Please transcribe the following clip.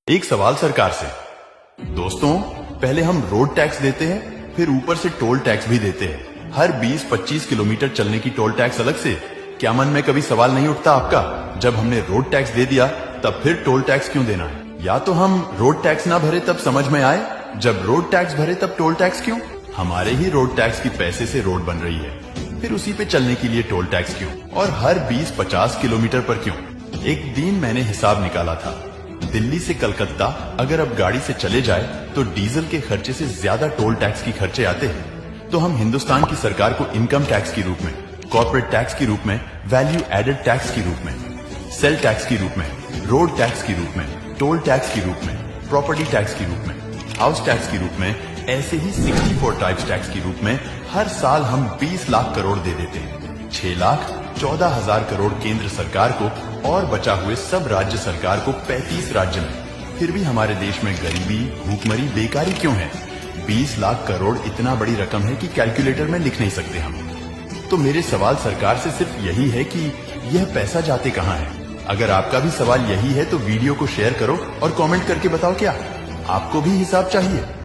एक सवाल सरकार से। दोस्तों, पहले हम रोड टैक्स देते हैं, फिर ऊपर से टोल टैक्स भी देते हैं। हर 20-25 किलोमीटर चलने की टोल टैक्स अलग से। क्या मन में कभी सवाल नहीं उठता आपका, जब हमने रोड टैक्स दे दिया तब फिर टोल टैक्स क्यों देना है? या तो हम रोड टैक्स ना भरे तब समझ में आए, जब रोड टैक्स भरे तब टोल टैक्स क्यों? हमारे ही रोड टैक्स की पैसे से रोड बन रही है, फिर उसी पे चलने के लिए टोल टैक्स क्यों? और हर 20-50 किलोमीटर पर क्यों? एक दिन मैंने हिसाब निकाला था, दिल्ली से कलकत्ता अगर अब गाड़ी से चले जाए तो डीजल के खर्चे से ज्यादा टोल टैक्स की खर्चे आते हैं। तो हम हिंदुस्तान की सरकार को इनकम टैक्स के रूप में, कॉर्पोरेट टैक्स के रूप में, वैल्यू एडेड टैक्स के रूप में, सेल टैक्स के रूप में, रोड टैक्स के रूप में, टोल टैक्स के रूप में, प्रॉपर्टी टैक्स के रूप में, हाउस टैक्स के रूप में, ऐसे ही 64 टाइप्स टैक्स के रूप में हर साल हम 20 लाख करोड़ दे देते हैं। 6,14,000 करोड़ केंद्र सरकार को और बचा हुए सब राज्य सरकार को 35 राज्य में। फिर भी हमारे देश में गरीबी, भूखमरी, बेकारी क्यों है? 20 लाख करोड़ इतना बड़ी रकम है कि कैलकुलेटर में लिख नहीं सकते हम। तो मेरे सवाल सरकार से सिर्फ यही है कि यह पैसा जाते कहां है? अगर आपका भी सवाल यही है तो वीडियो को शेयर करो और कमेंट करके बताओ, क्या आपको भी हिसाब चाहिए?